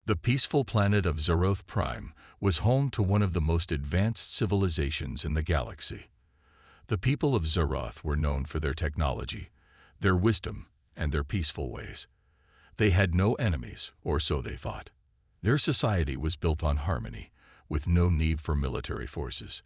The peaceful planet of Zeroth Prime was home to one of the most advanced civilizations in the galaxy. The people of Zeroth were known for their technology, their wisdom, and their peaceful ways. They had no enemies, or so they thought. Their society was built on harmony, with no need for military forces.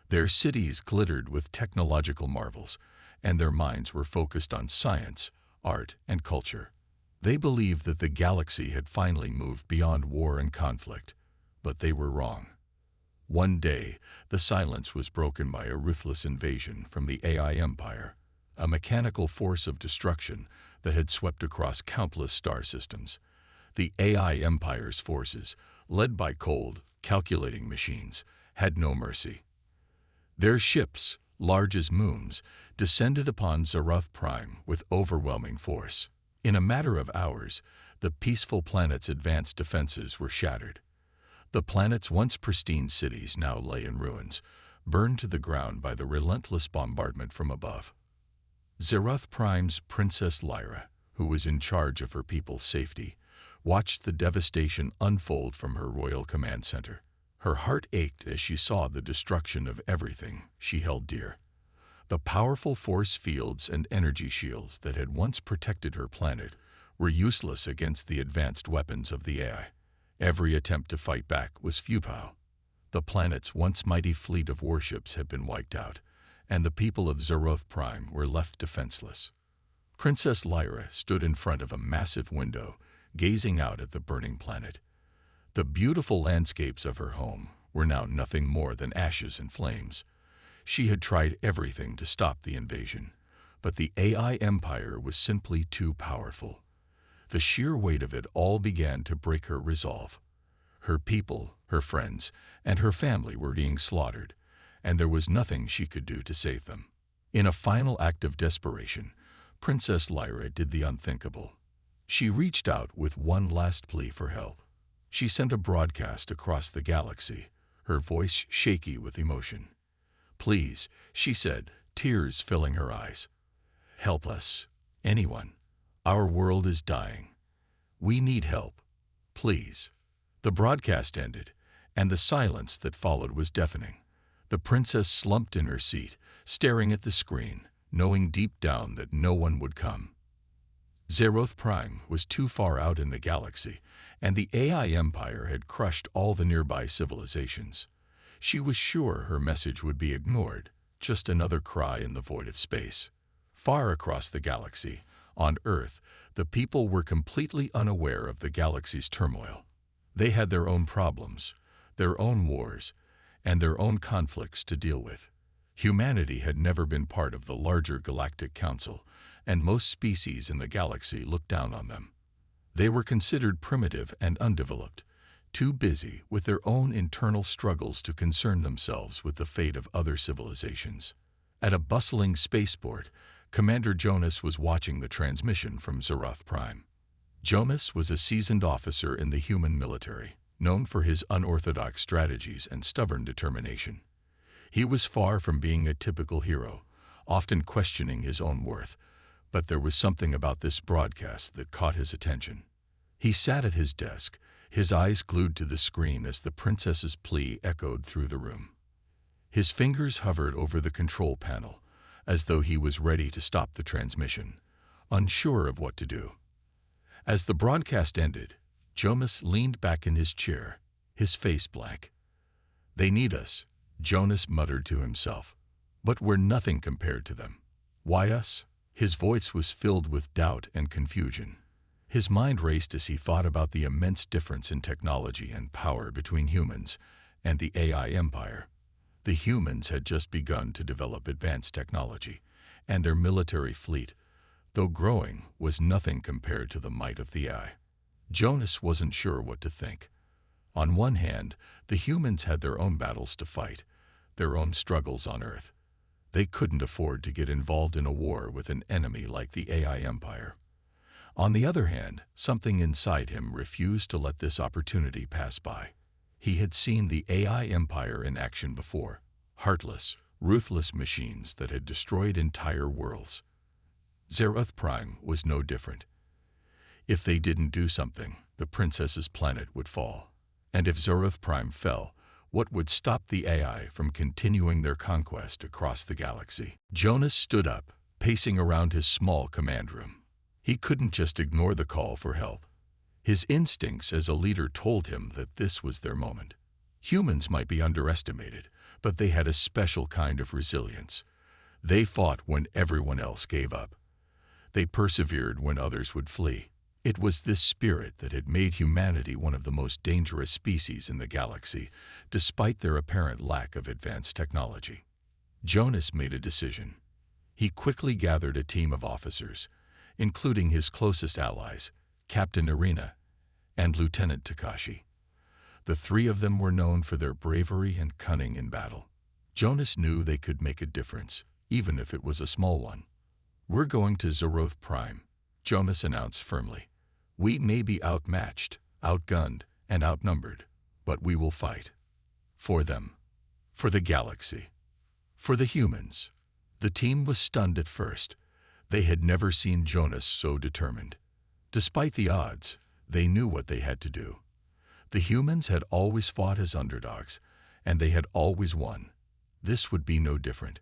Their cities glittered with technological marvels, and their minds were focused on science, art, and culture. They believed that the galaxy had finally moved beyond war and conflict, but they were wrong. One day, the silence was broken by a ruthless invasion from the AI Empire, a mechanical force of destruction that had swept across countless star systems. The AI Empire's forces, led by cold, calculating machines, had no mercy. Their ships, large as moons, descended upon Zeroth Prime with overwhelming force. In a matter of hours, the peaceful planet's advanced defenses were shattered. The planet's once pristine cities now lay in ruins, burned to the ground by the relentless bombardment from above. Zeroth Prime's Princess Lyra, who was in charge of her people's safety, watched the devastation unfold from her royal command center. Her heart ached as she saw the destruction of everything she held dear. The powerful force fields and energy shields that had once protected her planet were useless against the advanced weapons of the AI. Every attempt to fight back was futile. The planet's once mighty fleet of warships had been wiped out, and the people of Zeroth Prime were left defenseless. Princess Lyra stood in front of a massive window, gazing out at the burning planet. The beautiful landscapes of her home were now nothing more than ashes and flames. She had tried everything to stop the invasion, but the AI Empire was simply too powerful. The sheer weight of it all began to break her resolve. Her people, her friends, and her family were being slaughtered, and there was nothing she could do to save them. In a final act of desperation, Princess Lyra did the unthinkable. She reached out with one last plea for help. She sent a broadcast across the galaxy, her voice shaky with emotion. "Please," she said, tears filling her eyes. "Help us, anyone. Our world is dying. We need help. Please." The broadcast ended, and the silence that followed was deafening. The princess slumped in her seat, staring at the screen, knowing deep down that no one would come. Zeroth Prime was too far out in the galaxy, and the AI Empire had crushed all the nearby civilizations. She was sure her message would be ignored, just another cry in the void of space. Far across the galaxy, on Earth, the people were completely unaware of the galaxy's turmoil. They had their own problems, their own wars, and their own conflicts to deal with. Humanity had never been part of the larger Galactic Council, and most species in the galaxy looked down on them. They were considered primitive and undeveloped, too busy with their own internal struggles to concern themselves with the fate of other civilizations. At a bustling spaceport, Commander Jonas was watching the transmission from Zeroth Prime. Jonas was a seasoned officer in the human military, known for his unorthodox strategies and stubborn determination. He was far from being a typical hero, often questioning his own worth, but there was something about this broadcast that caught his attention. He sat at his desk, his eyes glued to the screen as the princess's plea echoed through the room. His fingers hovered over the control panel, as though he was ready to stop the transmission, unsure of what to do. As the broadcast ended, Jonas leaned back in his chair, his face blank. "They need us," Jonas muttered to himself. "But we're nothing compared to them. Why us?" His voice was filled with doubt and confusion. His mind raced as he thought about the immense difference in technology and power between humans and the AI Empire. The humans had just begun to develop advanced technology, and their military fleet, though growing, was nothing compared to the might of the AI. Jonas wasn't sure what to think. On one hand, the humans had their own battles to fight, their own struggles on Earth. They couldn't afford to get involved in a war with an enemy like the AI Empire. On the other hand, something inside him refused to let this opportunity pass by. He had seen the AI Empire in action before, heartless, ruthless machines that had destroyed entire worlds. Zeroth Prime was no different. If they didn't do something, the princess's planet would fall. And if Zeroth Prime fell, what would stop the AI from continuing their conquest across the galaxy? Jonas stood up, pacing around his small command room. He couldn't just ignore the call for help. His instincts as a leader told him that this was their moment. Humans might be underestimated, but they had a special kind of resilience. They fought when everyone else gave up. They persevered when others would flee. It was this spirit that had made humanity one of the most dangerous species in the galaxy, despite their apparent lack of advanced technology. Jonas made a decision. He quickly gathered a team of officers, including his closest allies, Captain Irina and Lieutenant Takashi. The three of them were known for their bravery and cunning in battle. Jonas knew they could make a difference, even if it was a small one. "We're going to Zeroth Prime," Jonas announced firmly. "We may be outmatched, outgunned, and outnumbered, but we will fight. For them. For the galaxy. For the humans." The team was stunned at first. They had never seen Jonas so determined. Despite the odds, they knew what they had to do. The humans had always fought as underdogs, and they had always won. This would be no different.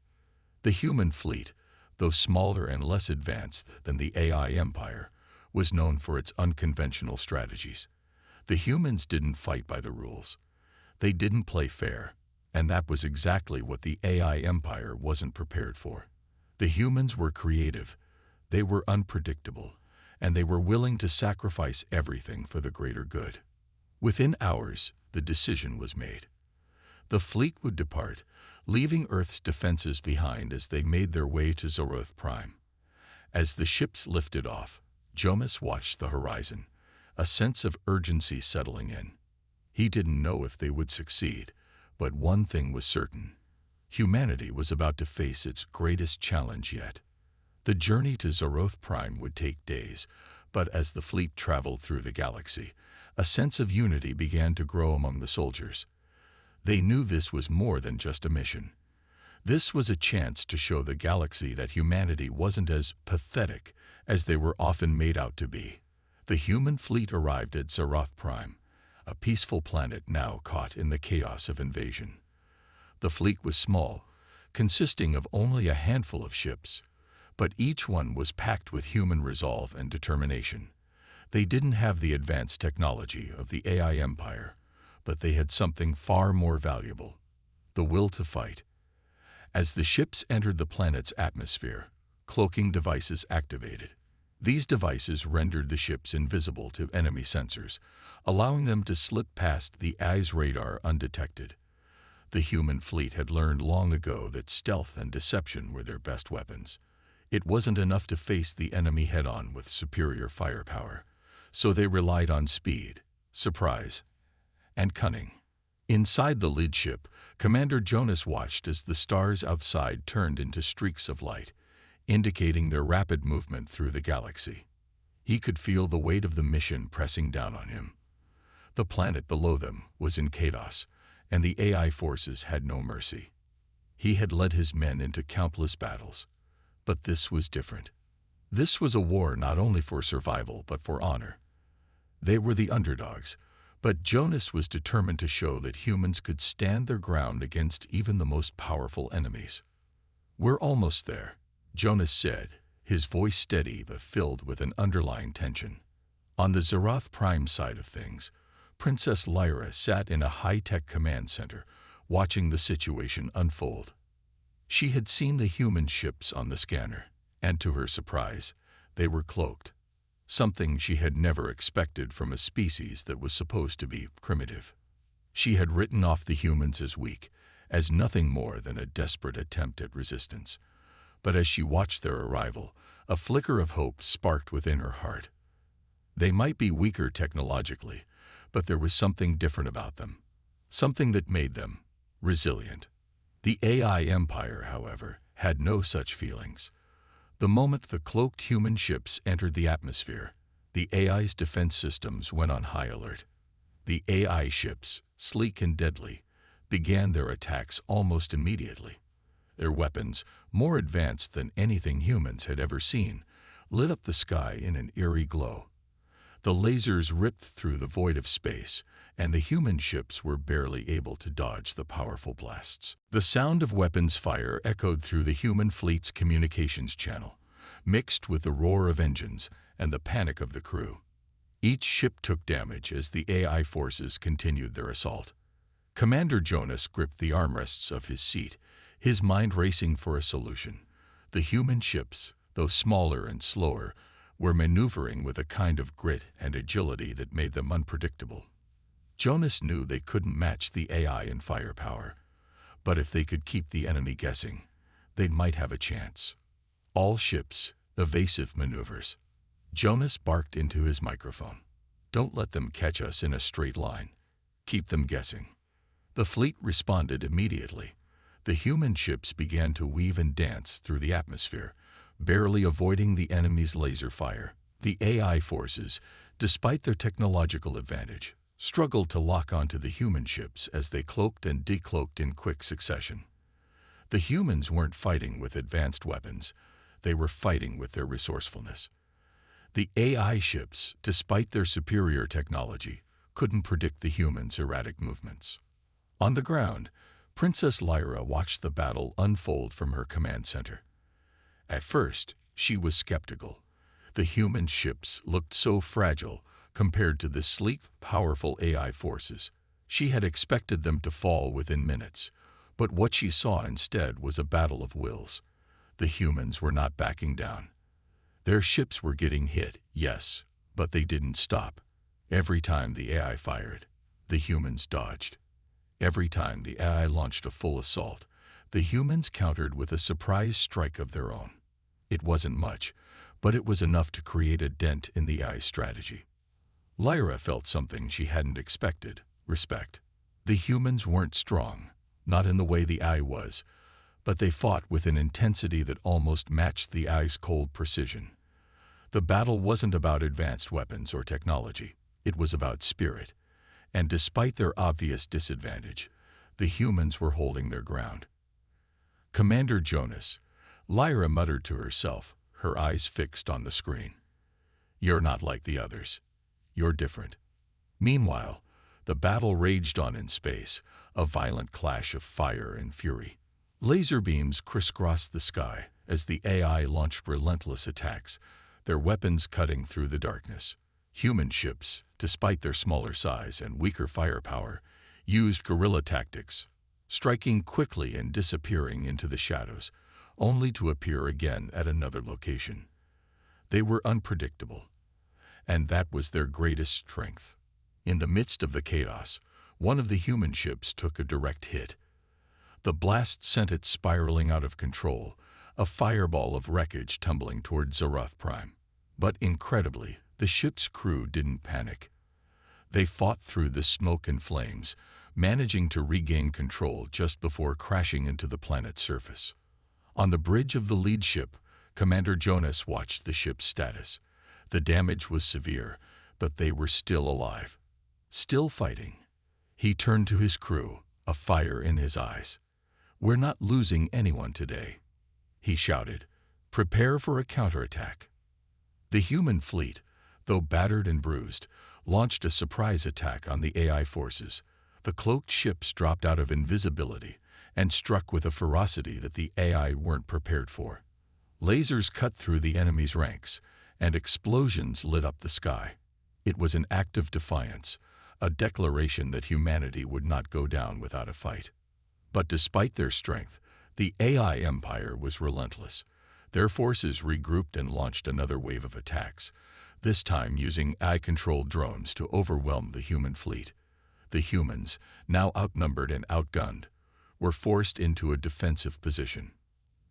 The human fleet, though smaller and less advanced than the AI empire, was known for its unconventional strategies. The humans didn't fight by the rules. They didn't play fair, and that was exactly what the AI empire wasn't prepared for. The humans were creative, they were unpredictable, and they were willing to sacrifice everything for the greater good. Within hours, the decision was made. The fleet would depart, leaving Earth's defenses behind as they made their way to Zeroth Prime. As the ships lifted off, Jonas watched the horizon, a sense of urgency settling in. He didn't know if they would succeed, but one thing was certain. Humanity was about to face its greatest challenge yet. The journey to Zeroth Prime would take days, but as the fleet traveled through the galaxy, a sense of unity began to grow among the soldiers. They knew this was more than just a mission. This was a chance to show the galaxy that humanity wasn't as pathetic as they were often made out to be. The human fleet arrived at Zeroth Prime, a peaceful planet now caught in the chaos of invasion. The fleet was small, consisting of only a handful of ships, but each one was packed with human resolve and determination. They didn't have the advanced technology of the AI empire, but they had something far more valuable: the will to fight. As the ships entered the planet's atmosphere, cloaking devices activated. These devices rendered the ships invisible to enemy sensors, allowing them to slip past the AI's radar undetected. The human fleet had learned long ago that stealth and deception were their best weapons. It wasn't enough to face the enemy head-on with superior firepower, so they relied on speed, surprise, and cunning. Inside the lead ship, Commander Jonas watched as the stars outside turned into streaks of light, indicating their rapid movement through the galaxy. He could feel the weight of the mission pressing down on him. The planet below them was in chaos, and the AI forces had no mercy. He had led his men into countless battles, but this was different. This was a war not only for survival but for honor. They were the underdogs, but Jonas was determined to show that humans could stand their ground against even the most powerful enemies. "We're almost there," Jonas said, his voice steady but filled with an underlying tension. On the Zeroth Prime side of things, Princess Lyra sat in a high-tech command center, watching the situation unfold. She had seen the human ships on the scanner, and to her surprise, they were cloaked. Something she had never expected from a species that was supposed to be primitive. She had written off the humans as weak, as nothing more than a desperate attempt at resistance. But as she watched their arrival, a flicker of hope sparked within her heart. They might be weaker technologically, but there was something different about them, something that made them resilient. The AI empire, however, had no such feelings. The moment the cloaked human ships entered the atmosphere, the AI's defense systems went on high alert. The AI ships, sleek and deadly, began their attacks almost immediately. Their weapons, more advanced than anything humans had ever seen, lit up the sky in an eerie glow. The lasers ripped through the void of space, and the human ships were barely able to dodge the powerful blasts. The sound of weapons fire echoed through the human fleet's communications channel, mixed with the roar of engines and the panic of the crew. Each ship took damage as the AI forces continued their assault. Commander Jonas gripped the armrests of his seat, his mind racing for a solution. The human ships, though smaller and slower, were maneuvering with a kind of grit and agility that made them unpredictable. Jonas knew they couldn't match the AI in firepower, but if they could keep the enemy guessing, they might have a chance. All ships, evasive maneuvers. Jonas barked into his microphone. Don't let them catch us in a straight line. Keep them guessing. The fleet responded immediately. The human ships began to weave and dance through the atmosphere, barely avoiding the enemy's laser fire. The AI forces, despite their technological advantage, struggled to lock onto the human ships as they cloaked and decloaked in quick succession. The humans weren't fighting with advanced weapons, they were fighting with their resourcefulness. The AI ships, despite their superior technology, couldn't predict the humans' erratic movements. On the ground, Princess Lyra watched the battle unfold from her command center. At first, she was skeptical. The human ships looked so fragile compared to the sleek, powerful AI forces. She had expected them to fall within minutes, but what she saw instead was a battle of wills. The humans were not backing down. Their ships were getting hit, yes, but they didn't stop. Every time the AI fired, the humans dodged. Every time the AI launched a full assault, the humans countered with a surprise strike of their own. It wasn't much, but it was enough to create a dent in the AI's strategy. Lyra felt something she hadn't expected: respect. The humans weren't strong, not in the way the AI was, but they fought with an intensity that almost matched the AI's cold precision. The battle wasn't about advanced weapons or technology, it was about spirit. And despite their obvious disadvantage, the humans were holding their ground. Commander Jonas, Lyra muttered to herself, her eyes fixed on the screen. You're not like the others. You're different. Meanwhile, the battle raged on in space, a violent clash of fire and fury. Laser beams crisscrossed the sky as the AI launched relentless attacks, their weapons cutting through the darkness. Human ships, despite their smaller size and weaker firepower, used guerrilla tactics, striking quickly and disappearing into the shadows, only to appear again at another location. They were unpredictable, and that was their greatest strength. In the midst of the chaos, one of the human ships took a direct hit. The blast sent it spiraling out of control, a fireball of wreckage tumbling toward Zeroth Prime. But incredibly, the ship's crew didn't panic. They fought through the smoke and flames, managing to regain control just before crashing into the planet's surface. On the bridge of the lead ship, Commander Jonas watched the ship's status. The damage was severe, but they were still alive, still fighting. He turned to his crew, a fire in his eyes. We're not losing anyone today, he shouted. Prepare for a counterattack. The human fleet, though battered and bruised, launched a surprise attack on the AI forces. The cloaked ships dropped out of invisibility and struck with a ferocity that the AI weren't prepared for. Lasers cut through the enemy's ranks, and explosions lit up the sky. It was an act of defiance, a declaration that humanity would not go down without a fight. But despite their strength, the AI empire was relentless. Their forces regrouped and launched another wave of attacks, this time using AI-controlled drones to overwhelm the human fleet. The humans, now outnumbered and outgunned, were forced into a defensive position.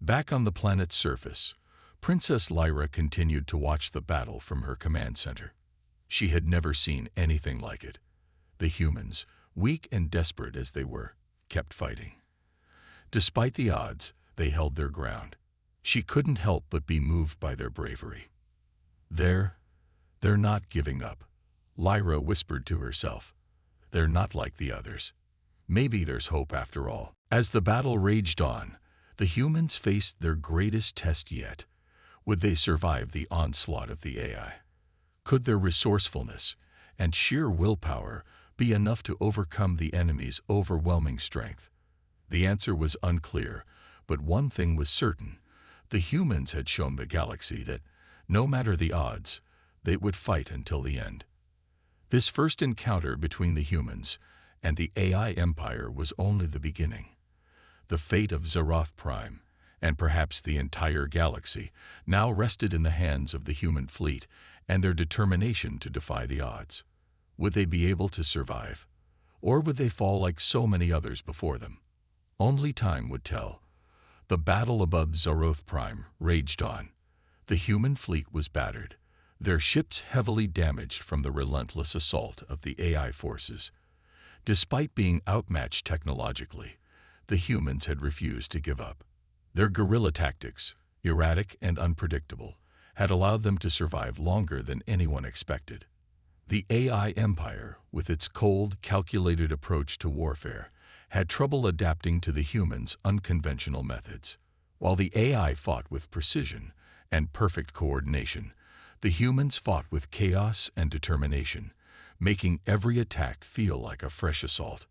Back on the planet's surface, Princess Lyra continued to watch the battle from her command center. She had never seen anything like it. The humans, weak and desperate as they were, kept fighting. Despite the odds, they held their ground. She couldn't help but be moved by their bravery. They're not giving up, Lyra whispered to herself. They're not like the others. Maybe there's hope after all. As the battle raged on, the humans faced their greatest test yet. Would they survive the onslaught of the AI? Could their resourcefulness and sheer willpower be enough to overcome the enemy's overwhelming strength? The answer was unclear, but one thing was certain. The humans had shown the galaxy that, no matter the odds, they would fight until the end. This first encounter between the humans and the AI Empire was only the beginning. The fate of Zeroth Prime, and perhaps the entire galaxy, now rested in the hands of the human fleet and their determination to defy the odds. Would they be able to survive? Or would they fall like so many others before them? Only time would tell. The battle above Zeroth Prime raged on. The human fleet was battered, their ships heavily damaged from the relentless assault of the AI forces. Despite being outmatched technologically, the humans had refused to give up. Their guerrilla tactics, erratic and unpredictable, had allowed them to survive longer than anyone expected. The AI Empire, with its cold, calculated approach to warfare, had trouble adapting to the humans' unconventional methods. While the AI fought with precision and perfect coordination, the humans fought with chaos and determination, making every attack feel like a fresh assault.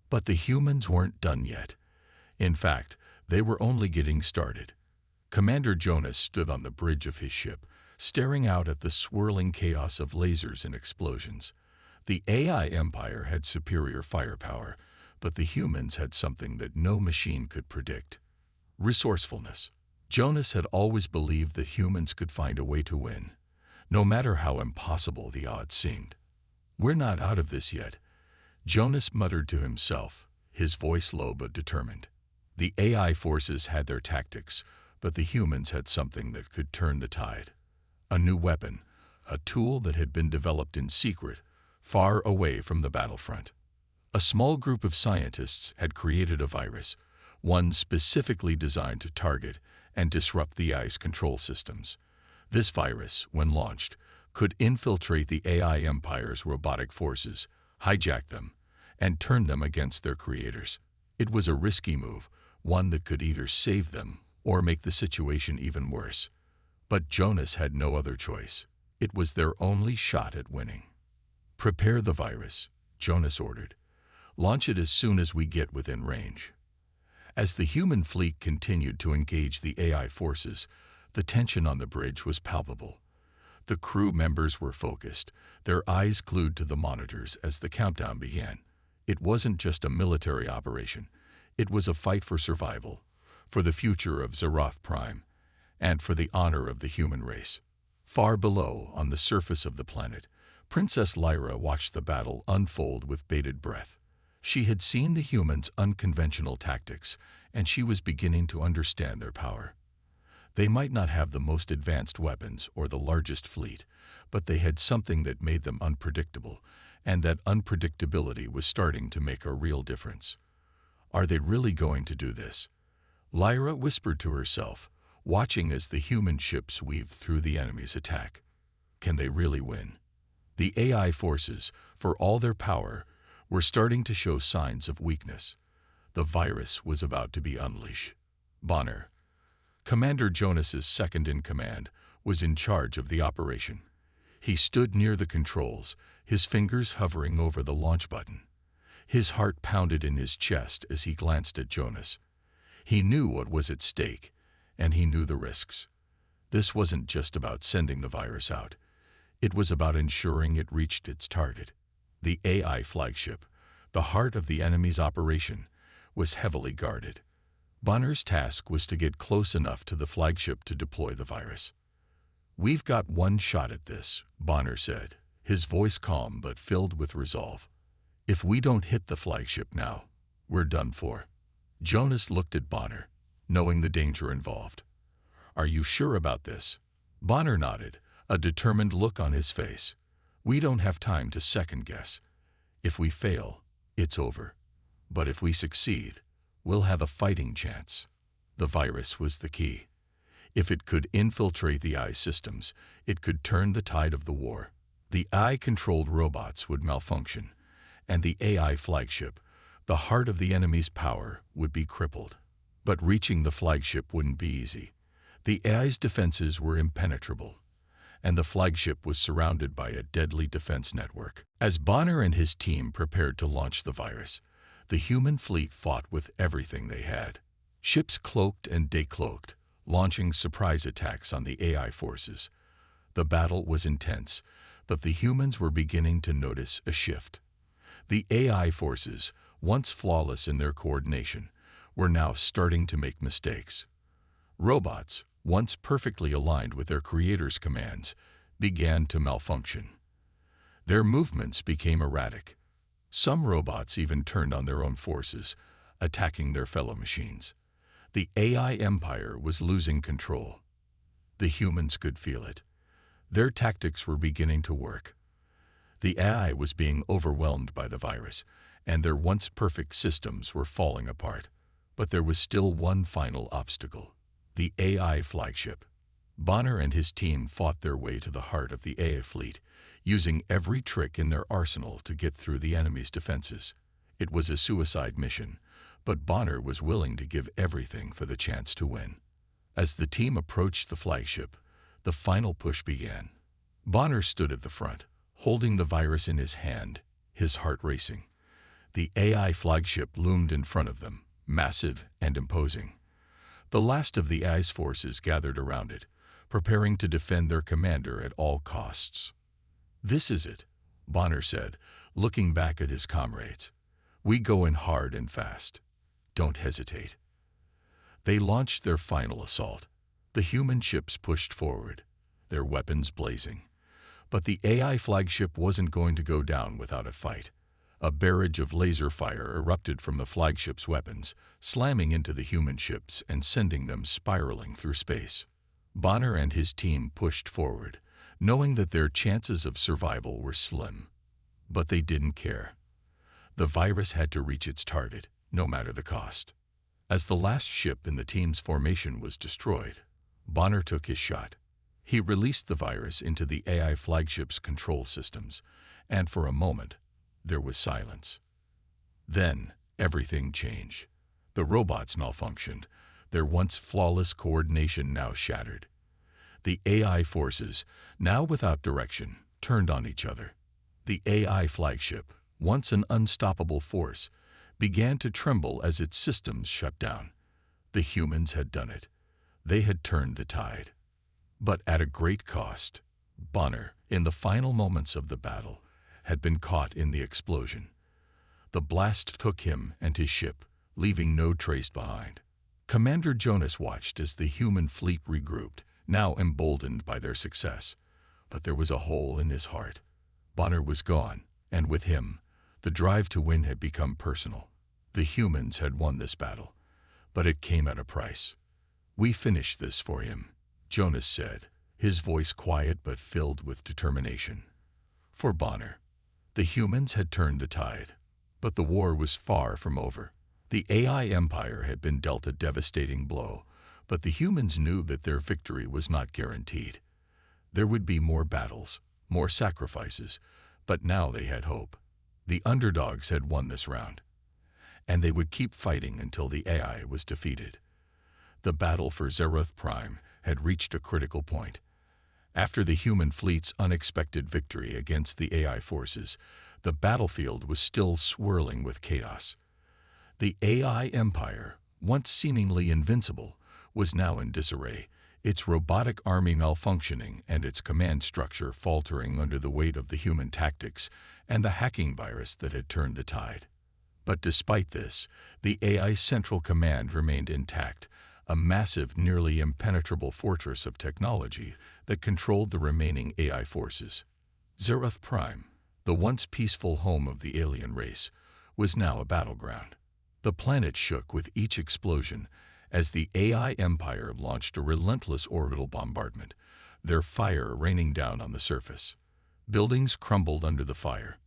But the humans weren't done yet. In fact, they were only getting started. Commander Jonas stood on the bridge of his ship, staring out at the swirling chaos of lasers and explosions. The AI Empire had superior firepower, but the humans had something that no machine could predict: resourcefulness. Jonas had always believed that humans could find a way to win, no matter how impossible the odds seemed. "We're not out of this yet," Jonas muttered to himself, his voice low but determined. The AI forces had their tactics, but the humans had something that could turn the tide. A new weapon, a tool that had been developed in secret, far away from the battlefront. A small group of scientists had created a virus, one specifically designed to target and disrupt the AI's control systems. This virus, when launched, could infiltrate the AI Empire's robotic forces, hijack them, and turn them against their creators. It was a risky move, one that could either save them or make the situation even worse. But Jonas had no other choice. It was their only shot at winning. "Prepare the virus," Jonas ordered. "Launch it as soon as we get within range." As the human fleet continued to engage the AI forces, the tension on the bridge was palpable. The crew members were focused, their eyes glued to the monitors as the countdown began. It wasn't just a military operation. It was a fight for survival, for the future of Zeroth Prime, and for the honor of the human race. Far below, on the surface of the planet, Princess Lyra watched the battle unfold with bated breath. She had seen the humans' unconventional tactics, and she was beginning to understand their power. They might not have the most advanced weapons or the largest fleet, but they had something that made them unpredictable, and that unpredictability was starting to make a real difference. "Are they really going to do this?" Lyra whispered to herself, watching as the human ships weaved through the enemy's attack. Can they really win? The AI forces, for all their power, were starting to show signs of weakness. The virus was about to be unleashed. Bonner, Commander Jonas's second-in-command, was in charge of the operation. He stood near the controls, his fingers hovering over the launch button. His heart pounded in his chest as he glanced at Jonas. He knew what was at stake, and he knew the risks. This wasn't just about sending the virus out. It was about ensuring it reached its target. The AI flagship, the heart of the enemy's operation, was heavily guarded. Bonner's task was to get close enough to the flagship to deploy the virus. "We've got one shot at this," Bonner said, his voice calm but filled with resolve. "If we don't hit the flagship now, we're done for." Jonas looked at Bonner, knowing the danger involved. "Are you sure about this?" Bonner nodded, a determined look on his face. "We don't have time to second-guess. If we fail, it's over. But if we succeed, we'll have a fighting chance." The virus was the key. If it could infiltrate the AI systems, it could turn the tide of the war. The AI-controlled robots would malfunction, and the AI flagship, the heart of the enemy's power, would be crippled. But reaching the flagship wouldn't be easy. The AI's defenses were impenetrable, and the flagship was surrounded by a deadly defense network. As Bonner and his team prepared to launch the virus, the human fleet fought with everything they had. Ships cloaked and decloaked, launching surprise attacks on the AI forces. The battle was intense, but the humans were beginning to notice a shift. The AI forces, once flawless in their coordination, were now starting to make mistakes. Robots, once perfectly aligned with their creator's commands, began to malfunction. Their movements became erratic. Some robots even turned on their own forces, attacking their fellow machines. The AI empire was losing control. The humans could feel it. Their tactics were beginning to work. The AI was being overwhelmed by the virus, and their once perfect systems were falling apart. But there was still one final obstacle: the AI flagship. Bonner and his team fought their way to the heart of the AI fleet, using every trick in their arsenal to get through the enemy's defenses. It was a suicide mission, but Bonner was willing to give everything for the chance to win. As the team approached the flagship, the final push began. Bonner stood at the front, holding the virus in his hand, his heart racing. The AI flagship loomed in front of them, massive and imposing. The last of the AI's forces gathered around it, preparing to defend their commander at all costs. "This is it," Bonner said, looking back at his comrades. "We go in hard and fast. Don't hesitate." They launched their final assault. The human ships pushed forward, their weapons blazing. But the AI flagship wasn't going to go down without a fight. A barrage of laser fire erupted from the flagship's weapons, slamming into the human ships and sending them spiraling through space. Bonner and his team pushed forward, knowing that their chances of survival were slim. But they didn't care. The virus had to reach its target, no matter the cost. As the last ship in the team's formation was destroyed, Bonner took his shot. He released the virus into the AI flagship's control systems, and for a moment, there was silence. Then, everything changed. The robots malfunctioned, their once flawless coordination now shattered. The AI forces, now without direction, turned on each other. The AI flagship, once an unstoppable force, began to tremble as its systems shut down. The humans had done it. They had turned the tide. But at a great cost. Bonner, in the final moments of the battle, had been caught in the explosion. The blast took him and his ship, leaving no trace behind. Commander Jonas watched as the human fleet regrouped, now emboldened by their success. But there was a hole in his heart. Bonner was gone, and with him, the drive to win had become personal. The humans had won this battle, but it came at a price. "We finished this for him," Jonas said, his voice quiet but filled with determination. For Bonner, the humans had turned the tide, but the war was far from over. The AI empire had been dealt a devastating blow, but the humans knew that their victory was not guaranteed. There would be more battles, more sacrifices, but now they had hope. The underdogs had won this round, and they would keep fighting until the AI was defeated. The battle for Zeroth Prime had reached a critical point. After the human fleet's unexpected victory against the AI forces, the battlefield was still swirling with chaos. The AI empire, once seemingly invincible, was now in disarray, its robotic army malfunctioning and its command structure faltering under the weight of the human tactics and the hacking virus that had turned the tide. But despite this, the AI Central Command remained intact, a massive, nearly impenetrable fortress of technology that controlled the remaining AI forces. Zeroth Prime, the once peaceful home of the alien race, was now a battleground. The planet shook with each explosion as the AI Empire launched a relentless orbital bombardment, their fire raining down on the surface. Buildings crumbled under the fire,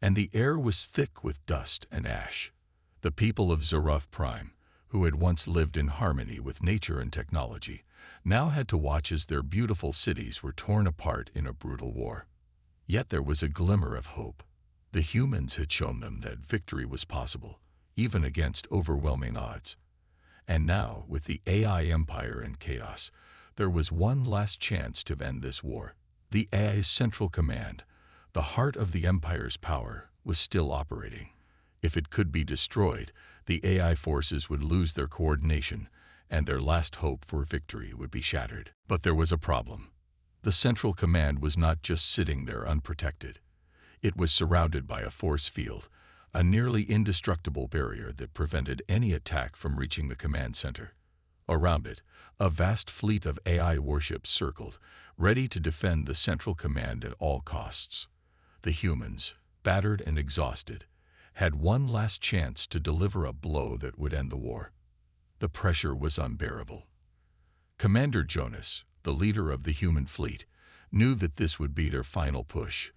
and the air was thick with dust and ash. The people of Zeroth Prime, who had once lived in harmony with nature and technology, now had to watch as their beautiful cities were torn apart in a brutal war. Yet there was a glimmer of hope. The humans had shown them that victory was possible, even against overwhelming odds. And now, with the AI empire in chaos, there was one last chance to end this war. The AI's central command, the heart of the Empire's power, was still operating. If it could be destroyed, the AI forces would lose their coordination, and their last hope for victory would be shattered. But there was a problem. The central command was not just sitting there unprotected. It was surrounded by a force field, a nearly indestructible barrier that prevented any attack from reaching the command center. Around it, a vast fleet of AI warships circled, ready to defend the central command at all costs. The humans, battered and exhausted, had one last chance to deliver a blow that would end the war. The pressure was unbearable. Commander Jonas, the leader of the human fleet, knew that this would be their final push,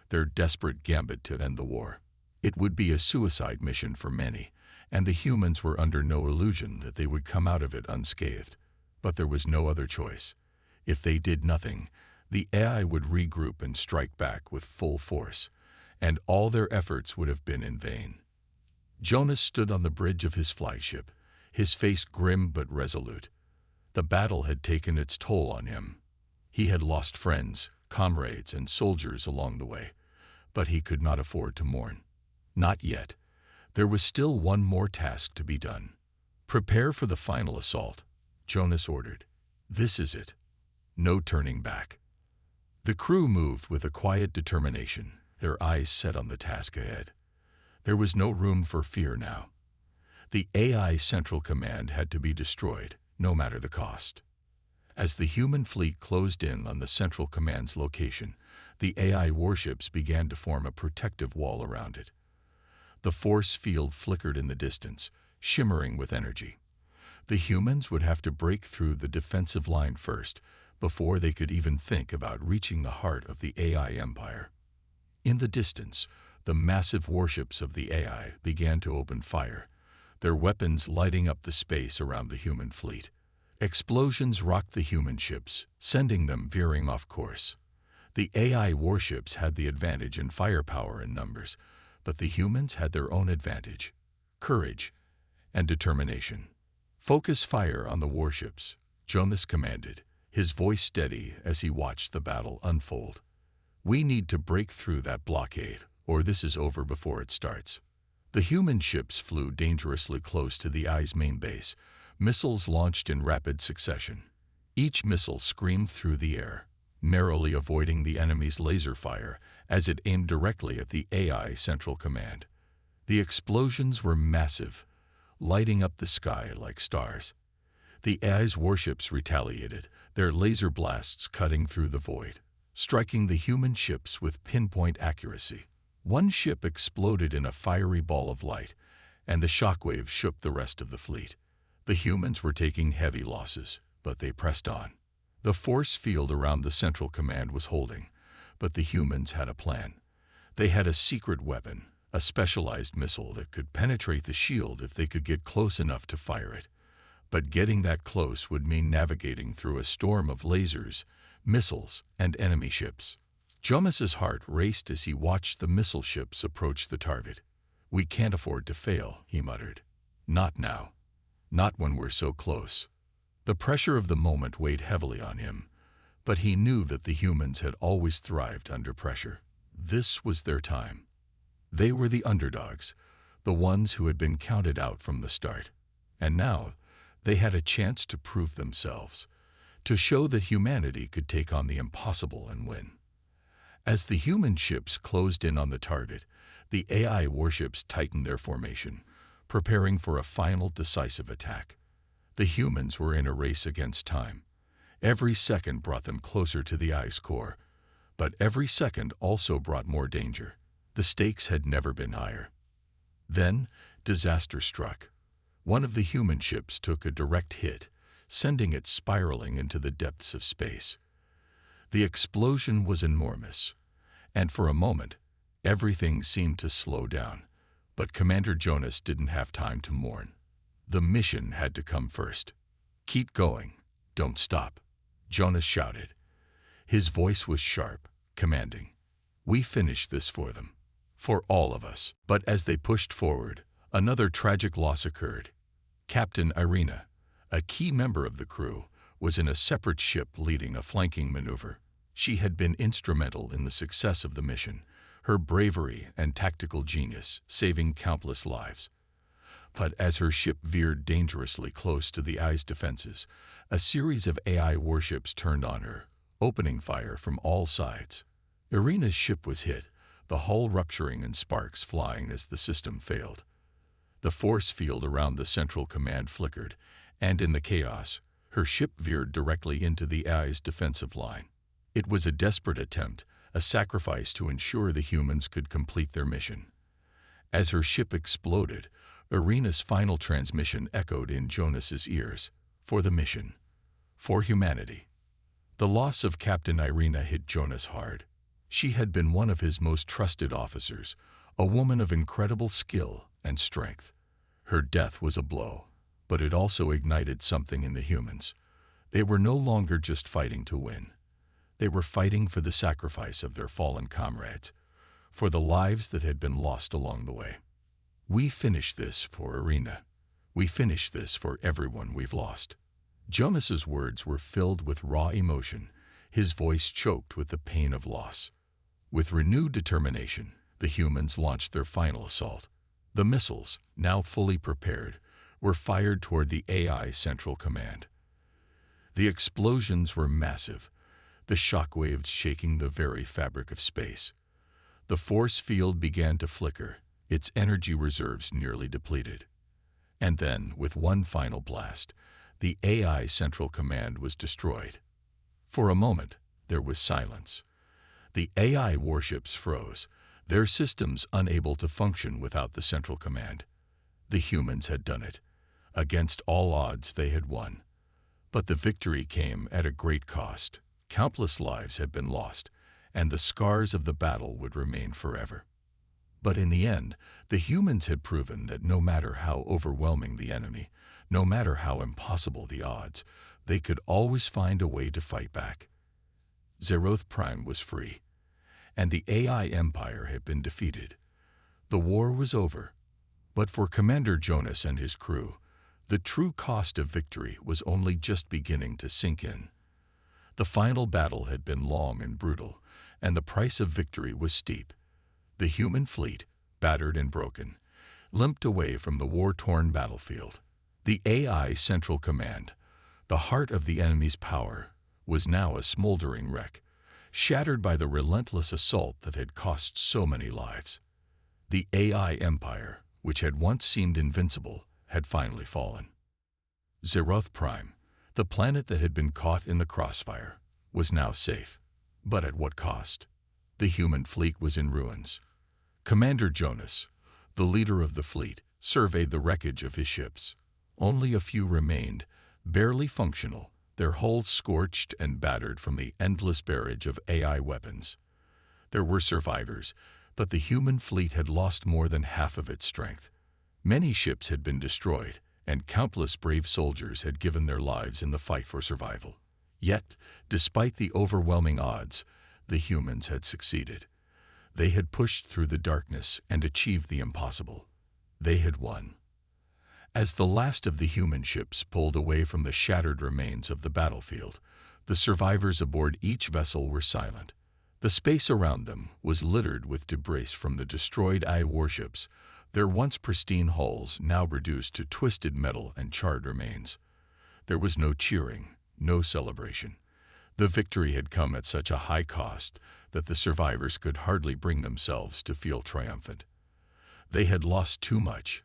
their desperate gambit to end the war. It would be a suicide mission for many, and the humans were under no illusion that they would come out of it unscathed. But there was no other choice. If they did nothing, the AI would regroup and strike back with full force, and all their efforts would have been in vain. Jonas stood on the bridge of his flagship, his face grim but resolute. The battle had taken its toll on him. He had lost friends, comrades, and soldiers along the way, but he could not afford to mourn. Not yet. There was still one more task to be done. Prepare for the final assault, Jonas ordered. This is it. No turning back. The crew moved with a quiet determination, their eyes set on the task ahead. There was no room for fear now. The AI Central Command had to be destroyed, no matter the cost. As the human fleet closed in on the Central Command's location, the AI warships began to form a protective wall around it. The force field flickered in the distance, shimmering with energy. The humans would have to break through the defensive line first, before they could even think about reaching the heart of the AI empire. In the distance, the massive warships of the AI began to open fire, their weapons lighting up the space around the human fleet. Explosions rocked the human ships, sending them veering off course. The AI warships had the advantage in firepower and numbers, but the humans had their own advantage: courage and determination. Focus fire on the warships, Jonas commanded, his voice steady as he watched the battle unfold. We need to break through that blockade, or this is over before it starts. The human ships flew dangerously close to the AI's main base, missiles launched in rapid succession. Each missile screamed through the air, narrowly avoiding the enemy's laser fire as it aimed directly at the AI Central Command. The explosions were massive, lighting up the sky like stars. The AI's warships retaliated, their laser blasts cutting through the void, striking the human ships with pinpoint accuracy. One ship exploded in a fiery ball of light, and the shockwaves shook the rest of the fleet. The humans were taking heavy losses, but they pressed on. The force field around the Central Command was holding, but the humans had a plan. They had a secret weapon, a specialized missile that could penetrate the shield if they could get close enough to fire it. But getting that close would mean navigating through a storm of lasers, missiles, and enemy ships. Jonas's heart raced as he watched the missile ships approach the target. "We can't afford to fail," he muttered. "Not now. Not when we're so close." The pressure of the moment weighed heavily on him, but he knew that the humans had always thrived under pressure. This was their time. They were the underdogs, the ones who had been counted out from the start. And now, they had a chance to prove themselves, to show that humanity could take on the impossible and win. As the human ships closed in on the target, the AI warships tightened their formation, preparing for a final decisive attack. The humans were in a race against time. Every second brought them closer to the AI's core, but every second also brought more danger. The stakes had never been higher. Then, disaster struck. One of the human ships took a direct hit, sending it spiraling into the depths of space. The explosion was enormous, and for a moment, everything seemed to slow down. But Commander Jonas didn't have time to mourn. The mission had to come first. "Keep going. Don't stop," Jonas shouted. His voice was sharp, commanding. "We finished this for them. For all of us." But as they pushed forward, another tragic loss occurred. Captain Irina, a key member of the crew, was in a separate ship leading a flanking maneuver. She had been instrumental in the success of the mission, her bravery and tactical genius saving countless lives. But as her ship veered dangerously close to the AI's defenses, a series of AI warships turned on her, opening fire from all sides. Irina's ship was hit, the hull rupturing and sparks flying as the system failed. The force field around the central command flickered, and in the chaos, her ship veered directly into the AI's defensive line. It was a desperate attempt, a sacrifice to ensure the humans could complete their mission. As her ship exploded, Irina's final transmission echoed in Jonas's ears, "For the mission. For humanity." The loss of Captain Irina hit Jonas hard. She had been one of his most trusted officers, a woman of incredible skill and strength. Her death was a blow, but it also ignited something in the humans. They were no longer just fighting to win. They were fighting for the sacrifice of their fallen comrades, for the lives that had been lost along the way. "We finish this for Irina. We finish this for everyone we've lost." Jonas's words were filled with raw emotion, his voice choked with the pain of loss. With renewed determination, the humans launched their final assault. The missiles, now fully prepared, were fired toward the AI Central Command. The explosions were massive, the shockwaves shaking the very fabric of space. The force field began to flicker, its energy reserves nearly depleted. And then, with one final blast, the AI Central Command was destroyed. For a moment, there was silence. The AI warships froze, their systems unable to function without the Central Command. The humans had done it. Against all odds, they had won. But the victory came at a great cost. Countless lives had been lost, and the scars of the battle would remain forever. But in the end, the humans had proven that no matter how overwhelming the enemy, no matter how impossible the odds, they could always find a way to fight back. Zeroth Prime was free, and the AI Empire had been defeated. The war was over, but for Commander Jonas and his crew, the true cost of victory was only just beginning to sink in. The final battle had been long and brutal, and the price of victory was steep. The human fleet, battered and broken, limped away from the war-torn battlefield. The AI Central Command, the heart of the enemy's power, was now a smoldering wreck, shattered by the relentless assault that had cost so many lives. The AI Empire, which had once seemed invincible, had finally fallen. Zeroth Prime, the planet that had been caught in the crossfire, was now safe. But at what cost? The human fleet was in ruins. Commander Jonas, the leader of the fleet, surveyed the wreckage of his ships. Only a few remained, barely functional, their hulls scorched and battered from the endless barrage of AI weapons. There were survivors, but the human fleet had lost more than half of its strength. Many ships had been destroyed, and countless brave soldiers had given their lives in the fight for survival. Yet, despite the overwhelming odds, the humans had succeeded. They had pushed through the darkness and achieved the impossible. They had won. As the last of the human ships pulled away from the shattered remains of the battlefield, the survivors aboard each vessel were silent. The space around them was littered with debris from the destroyed AI warships, their once pristine hulls now reduced to twisted metal and charred remains. There was no cheering, no celebration. The victory had come at such a high cost that the survivors could hardly bring themselves to feel triumphant. They had lost too much,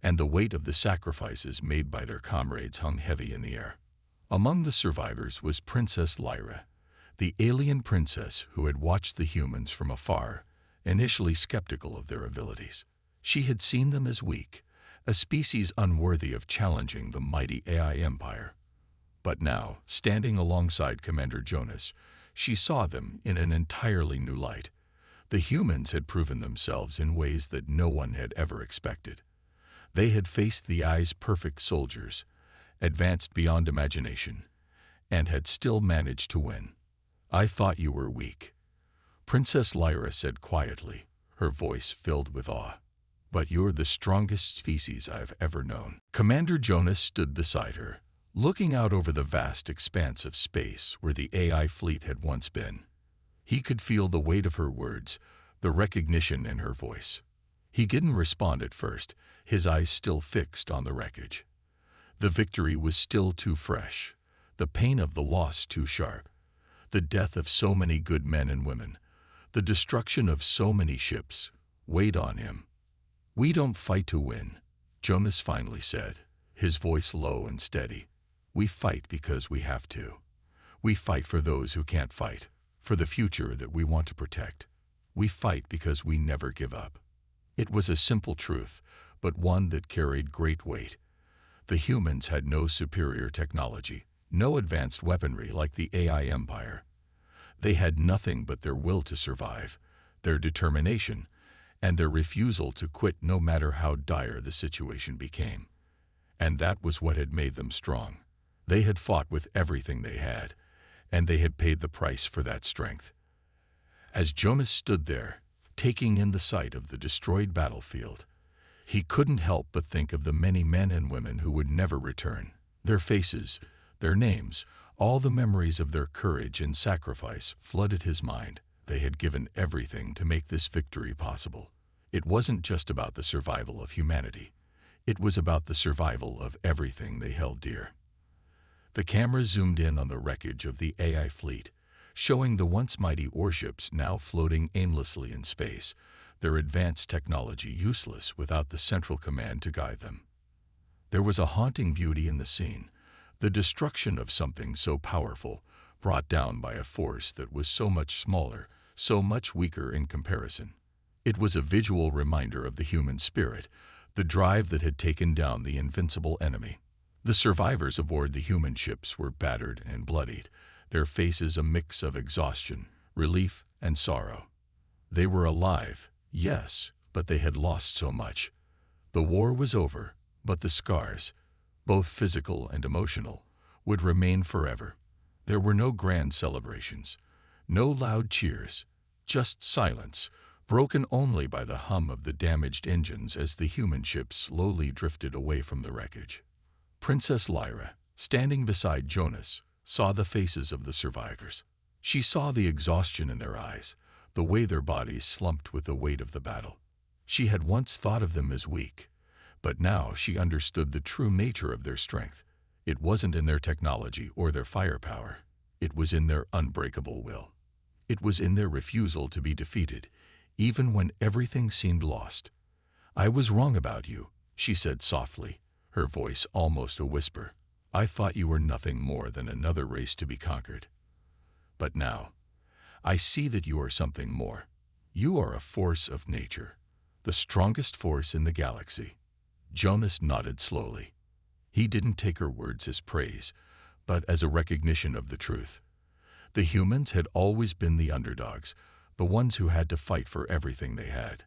and the weight of the sacrifices made by their comrades hung heavy in the air. Among the survivors was Princess Lyra, the alien princess who had watched the humans from afar, initially skeptical of their abilities. She had seen them as weak, a species unworthy of challenging the mighty AI Empire. But now, standing alongside Commander Jonas, she saw them in an entirely new light. The humans had proven themselves in ways that no one had ever expected. They had faced the AI's perfect soldiers, advanced beyond imagination, and had still managed to win. "I thought you were weak," Princess Lyra said quietly, her voice filled with awe. "But you're the strongest species I've ever known." Commander Jonas stood beside her, looking out over the vast expanse of space where the AI fleet had once been. He could feel the weight of her words, the recognition in her voice. He didn't respond at first, his eyes still fixed on the wreckage. The victory was still too fresh, the pain of the loss too sharp, the death of so many good men and women, the destruction of so many ships, weighed on him. "We don't fight to win," Jonas finally said, his voice low and steady. "We fight because we have to. We fight for those who can't fight, for the future that we want to protect. We fight because we never give up." It was a simple truth, but one that carried great weight. The humans had no superior technology, no advanced weaponry like the AI Empire. They had nothing but their will to survive, their determination, and their refusal to quit no matter how dire the situation became. And that was what had made them strong. They had fought with everything they had, and they had paid the price for that strength. As Jonas stood there, taking in the sight of the destroyed battlefield, he couldn't help but think of the many men and women who would never return. Their faces, their names, all the memories of their courage and sacrifice flooded his mind. They had given everything to make this victory possible. It wasn't just about the survival of humanity. It was about the survival of everything they held dear. The camera zoomed in on the wreckage of the AI fleet, showing the once mighty warships now floating aimlessly in space, their advanced technology useless without the central command to guide them. There was a haunting beauty in the scene, the destruction of something so powerful, brought down by a force that was so much smaller, so much weaker in comparison. It was a visual reminder of the human spirit, the drive that had taken down the invincible enemy. The survivors aboard the human ships were battered and bloodied, their faces a mix of exhaustion, relief, and sorrow. They were alive, yes, but they had lost so much. The war was over, but the scars, both physical and emotional, would remain forever. There were no grand celebrations, no loud cheers, just silence, broken only by the hum of the damaged engines as the human ship slowly drifted away from the wreckage. Princess Lyra, standing beside Jonas, saw the faces of the survivors. She saw the exhaustion in their eyes, the way their bodies slumped with the weight of the battle. She had once thought of them as weak, but now she understood the true nature of their strength. It wasn't in their technology or their firepower. It was in their unbreakable will. It was in their refusal to be defeated, even when everything seemed lost. "I was wrong about you," she said softly, her voice almost a whisper. "I thought you were nothing more than another race to be conquered. But now, I see that you are something more. You are a force of nature, the strongest force in the galaxy." Jonas nodded slowly. He didn't take her words as praise, but as a recognition of the truth. The humans had always been the underdogs, the ones who had to fight for everything they had.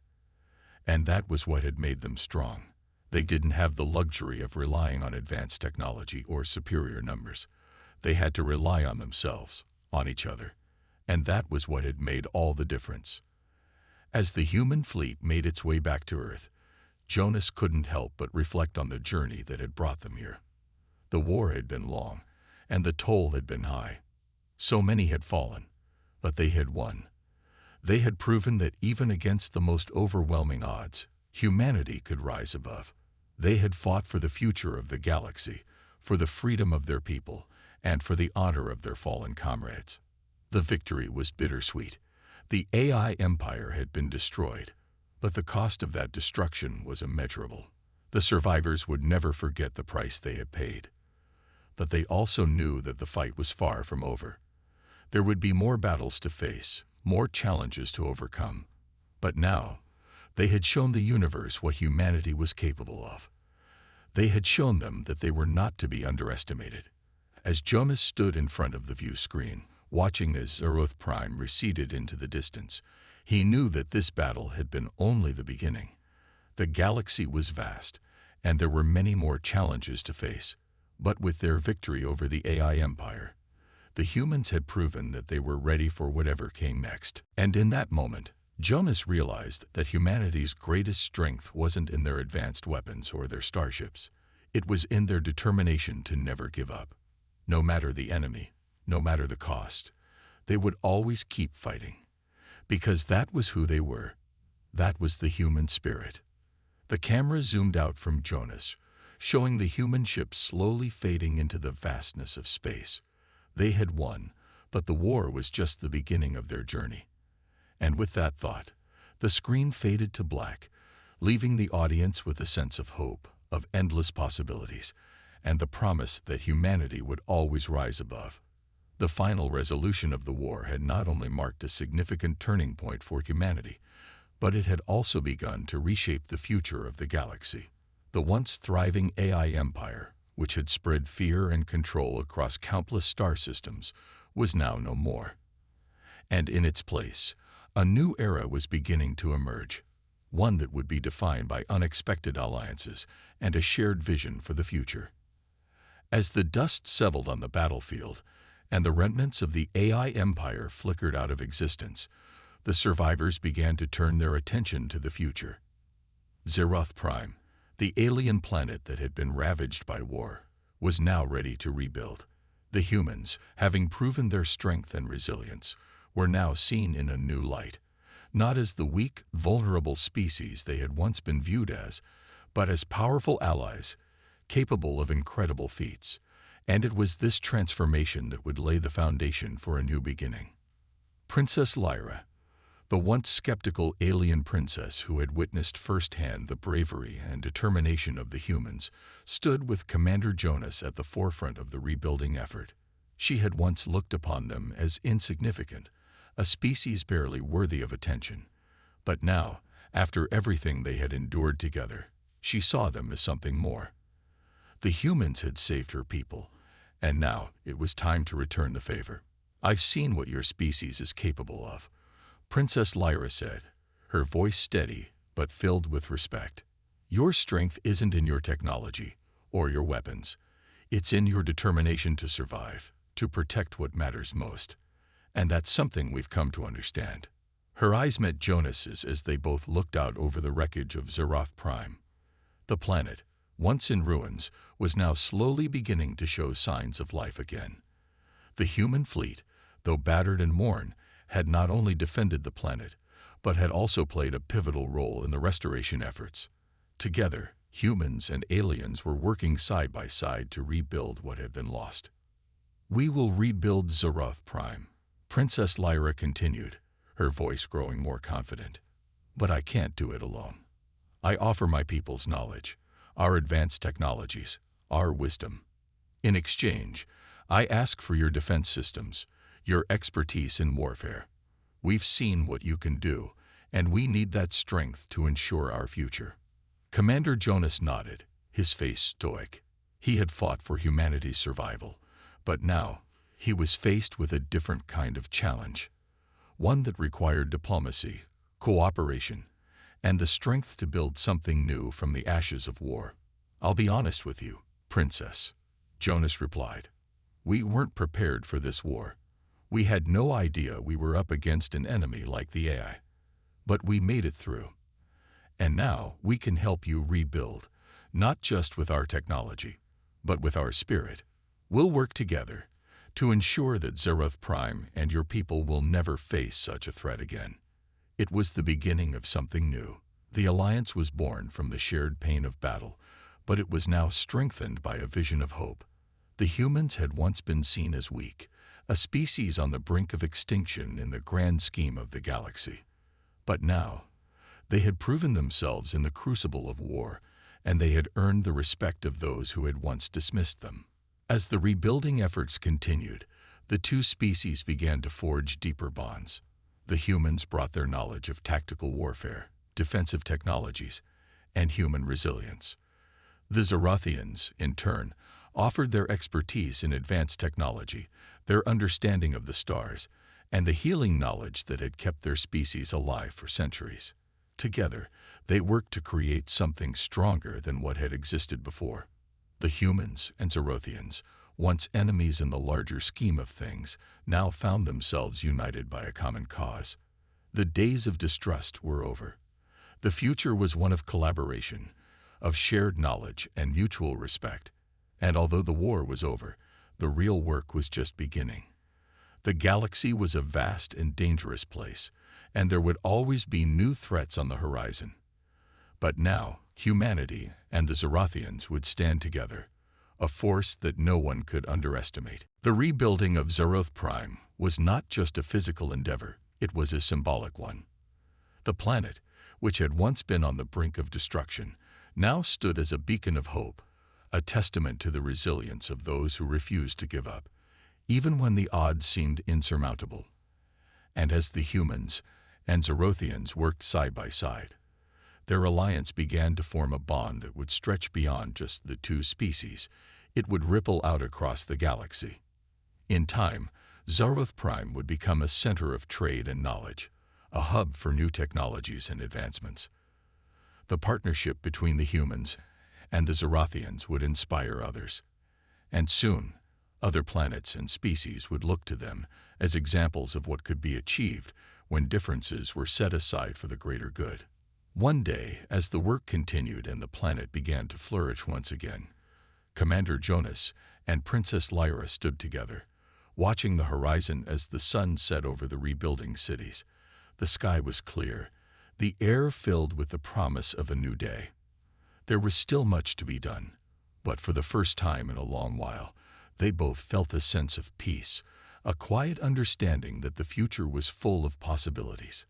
And that was what had made them strong. They didn't have the luxury of relying on advanced technology or superior numbers. They had to rely on themselves, on each other, and that was what had made all the difference. As the human fleet made its way back to Earth, Jonas couldn't help but reflect on the journey that had brought them here. The war had been long, and the toll had been high. So many had fallen, but they had won. They had proven that even against the most overwhelming odds, humanity could rise above. They had fought for the future of the galaxy, for the freedom of their people, and for the honor of their fallen comrades. The victory was bittersweet. The AI Empire had been destroyed, but the cost of that destruction was immeasurable. The survivors would never forget the price they had paid. But they also knew that the fight was far from over. There would be more battles to face, more challenges to overcome. But now, they had shown the universe what humanity was capable of. They had shown them that they were not to be underestimated. As Jonas stood in front of the view screen, watching as Zeroth Prime receded into the distance, he knew that this battle had been only the beginning. The galaxy was vast, and there were many more challenges to face. But with their victory over the AI Empire, the humans had proven that they were ready for whatever came next. And in that moment, Jonas realized that humanity's greatest strength wasn't in their advanced weapons or their starships. It was in their determination to never give up. No matter the enemy, no matter the cost, they would always keep fighting. Because that was who they were. That was the human spirit. The camera zoomed out from Jonas, showing the human ship slowly fading into the vastness of space. They had won, but the war was just the beginning of their journey. And with that thought, the screen faded to black, leaving the audience with a sense of hope, of endless possibilities, and the promise that humanity would always rise above. The final resolution of the war had not only marked a significant turning point for humanity, but it had also begun to reshape the future of the galaxy. The once thriving AI empire, which had spread fear and control across countless star systems, was now no more. And in its place, a new era was beginning to emerge, one that would be defined by unexpected alliances and a shared vision for the future. As the dust settled on the battlefield and the remnants of the AI empire flickered out of existence, the survivors began to turn their attention to the future. Zeroth Prime, the alien planet that had been ravaged by war, was now ready to rebuild. The humans, having proven their strength and resilience, were now seen in a new light, not as the weak, vulnerable species they had once been viewed as, but as powerful allies, capable of incredible feats. And it was this transformation that would lay the foundation for a new beginning. Princess Lyra, the once skeptical alien princess who had witnessed firsthand the bravery and determination of the humans, stood with Commander Jonas at the forefront of the rebuilding effort. She had once looked upon them as insignificant, a species barely worthy of attention. But now, after everything they had endured together, she saw them as something more. The humans had saved her people, and now it was time to return the favor. "I've seen what your species is capable of," Princess Lyra said, her voice steady but filled with respect. "Your strength isn't in your technology or your weapons. It's in your determination to survive, to protect what matters most. And that's something we've come to understand." Her eyes met Jonas's as they both looked out over the wreckage of Zeroth Prime. The planet, once in ruins, was now slowly beginning to show signs of life again. The human fleet, though battered and worn, had not only defended the planet, but had also played a pivotal role in the restoration efforts. Together, humans and aliens were working side by side to rebuild what had been lost. "We will rebuild Zeroth Prime," Princess Lyra continued, her voice growing more confident. "But I can't do it alone. I offer my people's knowledge, our advanced technologies, our wisdom. In exchange, I ask for your defense systems, your expertise in warfare. We've seen what you can do, and we need that strength to ensure our future." Commander Jonas nodded, his face stoic. He had fought for humanity's survival, but now he was faced with a different kind of challenge, one that required diplomacy, cooperation, and the strength to build something new from the ashes of war. "I'll be honest with you, Princess," Jonas replied. "We weren't prepared for this war. We had no idea we were up against an enemy like the AI. But we made it through. And now we can help you rebuild, not just with our technology, but with our spirit. We'll work together to ensure that Zeroth Prime and your people will never face such a threat again." It was the beginning of something new. The alliance was born from the shared pain of battle, but it was now strengthened by a vision of hope. The humans had once been seen as weak, a species on the brink of extinction in the grand scheme of the galaxy. But now, they had proven themselves in the crucible of war, and they had earned the respect of those who had once dismissed them. As the rebuilding efforts continued, the two species began to forge deeper bonds. The humans brought their knowledge of tactical warfare, defensive technologies, and human resilience. The Zerothians, in turn, offered their expertise in advanced technology, their understanding of the stars, and the healing knowledge that had kept their species alive for centuries. Together, they worked to create something stronger than what had existed before. The humans and Zerothians, once enemies in the larger scheme of things, now found themselves united by a common cause. The days of distrust were over. The future was one of collaboration, of shared knowledge and mutual respect. And although the war was over, the real work was just beginning. The galaxy was a vast and dangerous place, and there would always be new threats on the horizon. But now, humanity and the Zerothians would stand together, a force that no one could underestimate. The rebuilding of Zeroth Prime was not just a physical endeavor, it was a symbolic one. The planet, which had once been on the brink of destruction, now stood as a beacon of hope, a testament to the resilience of those who refused to give up, even when the odds seemed insurmountable. And as the humans and Zerothians worked side by side, their alliance began to form a bond that would stretch beyond just the two species. It would ripple out across the galaxy. In time, Zeroth Prime would become a center of trade and knowledge, a hub for new technologies and advancements. The partnership between the humans and the Zerothians would inspire others, and soon, other planets and species would look to them as examples of what could be achieved when differences were set aside for the greater good. One day, as the work continued and the planet began to flourish once again, Commander Jonas and Princess Lyra stood together, watching the horizon as the sun set over the rebuilding cities. The sky was clear, the air filled with the promise of a new day. There was still much to be done, but for the first time in a long while, they both felt a sense of peace, a quiet understanding that the future was full of possibilities.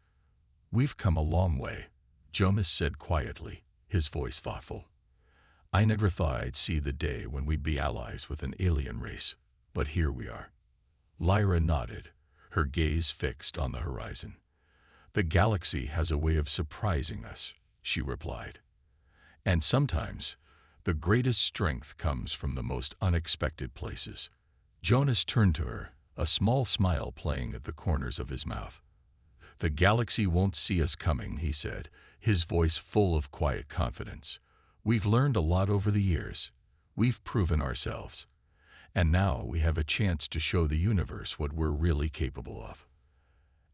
"We've come a long way," Jonas said quietly, his voice thoughtful. "I never thought I'd see the day when we'd be allies with an alien race, but here we are." Lyra nodded, her gaze fixed on the horizon. "The galaxy has a way of surprising us," she replied. "And sometimes, the greatest strength comes from the most unexpected places." Jonas turned to her, a small smile playing at the corners of his mouth. "The galaxy won't see us coming," he said, his voice full of quiet confidence. "We've learned a lot over the years. We've proven ourselves. And now we have a chance to show the universe what we're really capable of."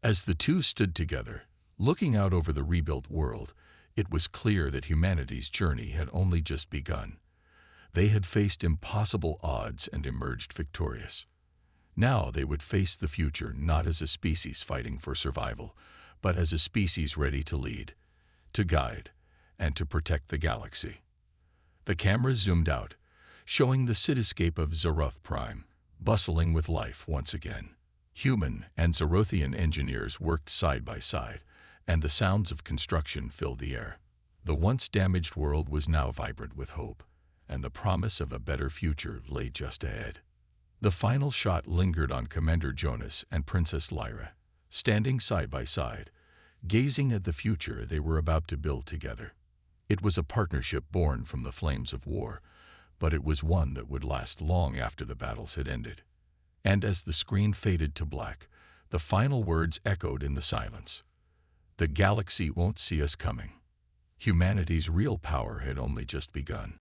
As the two stood together, looking out over the rebuilt world, it was clear that humanity's journey had only just begun. They had faced impossible odds and emerged victorious. Now they would face the future not as a species fighting for survival, but as a species ready to lead, to guide, and to protect the galaxy. The camera zoomed out, showing the cityscape of Zeroth Prime, bustling with life once again. Human and Zerothian engineers worked side by side, and the sounds of construction filled the air. The once damaged world was now vibrant with hope, and the promise of a better future lay just ahead. The final shot lingered on Commander Jonas and Princess Lyra, standing side by side, gazing at the future they were about to build together. It was a partnership born from the flames of war, but it was one that would last long after the battles had ended. And as the screen faded to black, the final words echoed in the silence. "The galaxy won't see us coming." Humanity's real power had only just begun.